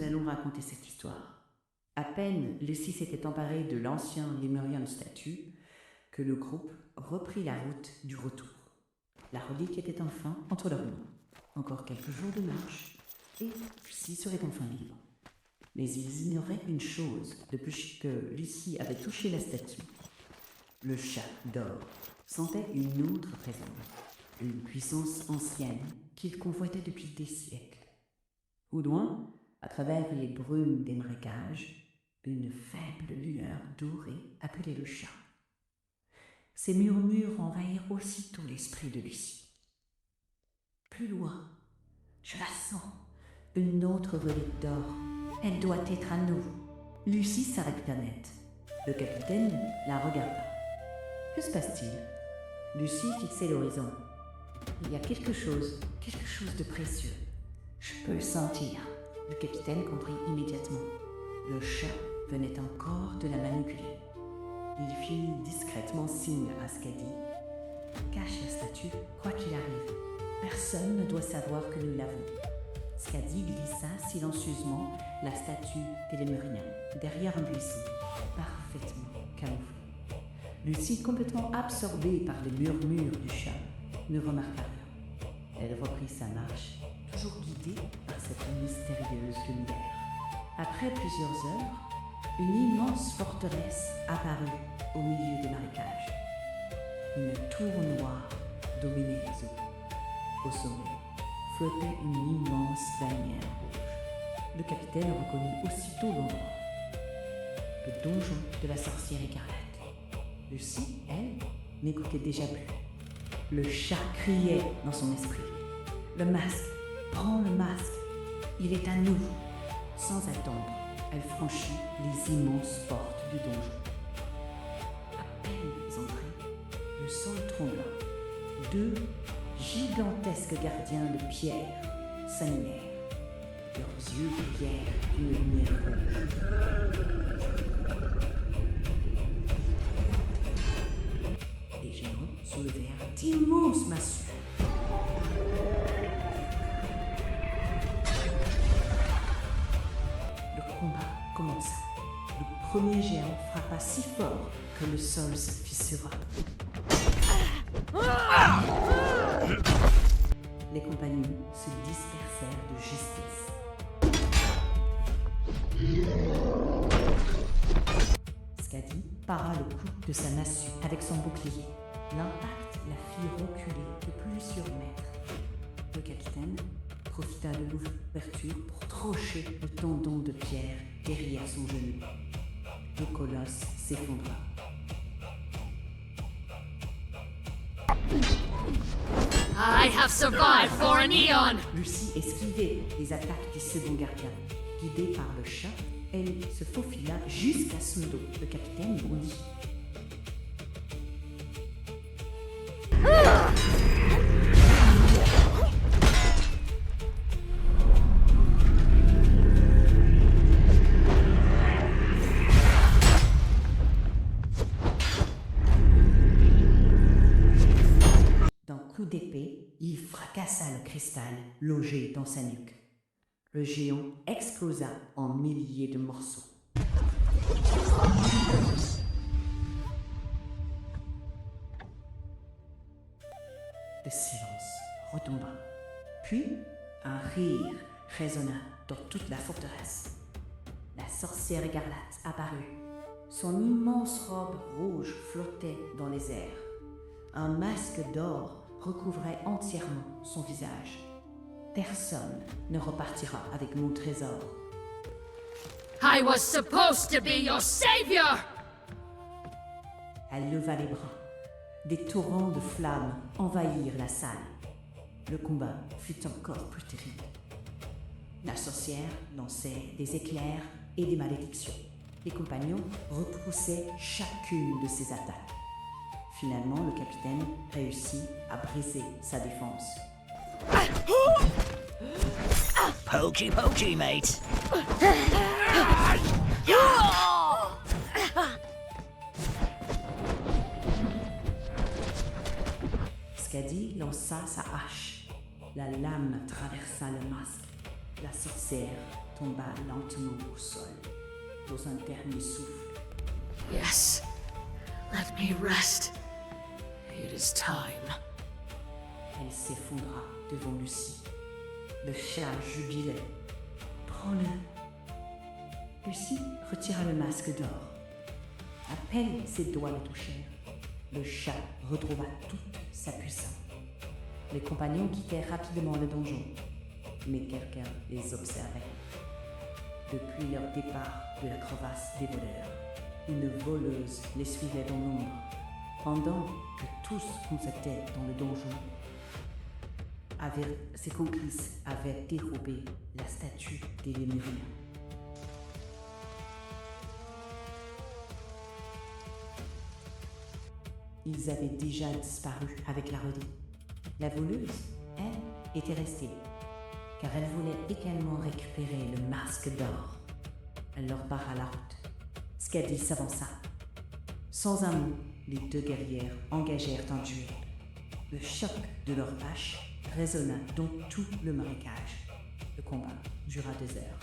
allons raconter cette histoire. À peine Lucie s'était emparée de l'ancien Lémurien statue que le groupe reprit la route du retour. La relique était enfin entre leurs mains. Encore quelques jours de marche, et Lucie serait enfin libre. Mais ils ignoraient une chose depuis que Lucie avait touché la statue. Le chat d'or sentait une autre présence, une puissance ancienne qu'il convoitait depuis des siècles. Au loin, à travers les brumes des marécages, une faible lueur dorée appelait le chat. Ces murmures envahirent aussitôt l'esprit de Lucie. Plus loin, je la sens, une autre relique d'or. Elle doit être à nous. Lucie s'arrêta net. Le capitaine la regarda. Que se passe-t-il? Lucie fixait l'horizon. Il y a quelque chose de précieux. Je peux le sentir. Le capitaine comprit immédiatement. Le chat venait encore de la manipuler. Il fit discrètement signe à Skadi. Cache la statue, quoi qu'il arrive. Personne ne doit savoir que nous l'avons. Skadi glissa silencieusement la statue des Lémuriens derrière un buisson, parfaitement camouflé. Lucie, complètement absorbée par les murmures du chat, ne remarqua rien. Elle reprit sa marche, toujours guidée par cette mystérieuse lumière. Après plusieurs heures, une immense forteresse apparut au milieu des marécages. Une tour noire dominait les eaux. Au sommet flottait une immense bannière rouge. Le capitaine reconnut aussitôt l'endroit. Le donjon de la sorcière écarlate. Lucie, elle, n'écoutait déjà plus. Le chat criait dans son esprit. Le masque, prends le masque, il est à nous. Sans attendre, elle franchit les immenses portes du donjon. À peine entrée, le sol trembla. Deux gigantesques gardiens de pierre s'animèrent. Leurs yeux brillèrent d'une lumière rouge. Les géants soulevèrent d'immenses massues. Le combat commença. Le premier géant frappa si fort que le sol se fissura. Les compagnons se dispersèrent de justesse. Skadi para le coup de sa massue avec son bouclier. L'impact la fit reculer de plusieurs mètres. Le capitaine profita de l'ouverture pour trancher le tendon de pierre derrière son genou. Le colosse s'effondra. I have survived for an eon! Lucie esquivait les attaques du second gardien. Guidée par le chat, elle se faufila jusqu'à son dos. Le capitaine bondit. D'un coup d'épée, il fracassa le cristal logé dans sa nuque. Le géant explosa en milliers de morceaux. Le silence retomba. Puis, un rire résonna dans toute la forteresse. La sorcière écarlate apparut. Son immense robe rouge flottait dans les airs. Un masque d'or recouvrait entièrement son visage. Personne ne repartira avec mon trésor. I was supposed to be your savior! Elle leva les bras. Des torrents de flammes envahirent la salle. Le combat fut encore plus terrible. La sorcière lançait des éclairs et des malédictions. Les compagnons repoussaient chacune de ses attaques. Finalement, le capitaine réussit à briser sa défense. Pokey pokey, mate. Skadi lança sa hache. La lame traversa le masque. La sorcière tomba lentement au sol, dans un dernier souffle. Yes. Let me rest. It is time. Elle s'effondra devant Lucie. Le chat jubilait. Prends-le. Lucie retira le masque d'or. À peine ses doigts le touchèrent, le chat retrouva toute sa puissance. Les compagnons quittèrent rapidement le donjon, mais quelqu'un les observait. Depuis leur départ de la crevasse des voleurs, une voleuse les suivait dans l'ombre, pendant que tous constaient dans le donjon. Ses complices avaient dérobé la statue des Lémuriens. Ils avaient déjà disparu avec la redite. La voleuse, elle, était restée, car elle voulait également récupérer le masque d'or. Elle leur barra la route. Skadi s'avança. Sans un mot, les deux guerrières engagèrent un duel. Le choc de leurs haches résonna dans tout le marécage. Le combat dura 2 heures.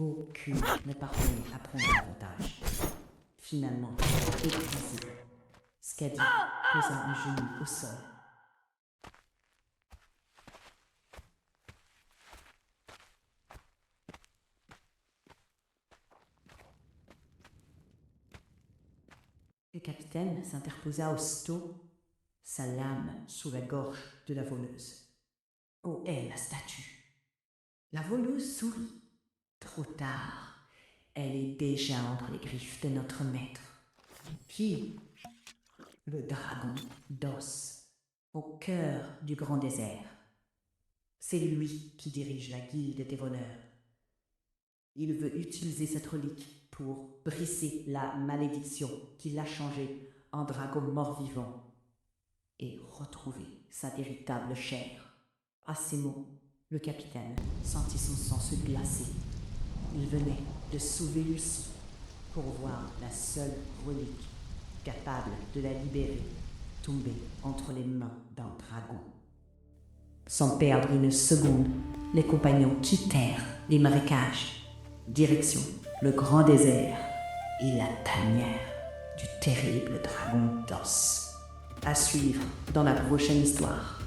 Aucune ne parvenait à prendre l'avantage. Finalement, épuisé, Skadi posa un genou au sol. Le capitaine s'interposa aussitôt, sa lame sous la gorge de la voleuse. Où est la statue? La voleuse sourit. Trop tard, elle est déjà entre les griffes de notre maître. Qui? Le dragon d'os, au cœur du grand désert. C'est lui qui dirige la guilde des voleurs. Il veut utiliser cette relique pour briser la malédiction qui l'a changé en dragon mort-vivant et retrouver sa véritable chair. À ces mots, le capitaine sentit son sang se glacer. Il venait de sauver Lucie pour voir la seule relique capable de la libérer tomber entre les mains d'un dragon. Sans perdre une seconde, les compagnons quittèrent les marécages, direction le grand désert et la tanière du terrible dragon d'os. À suivre dans la prochaine histoire.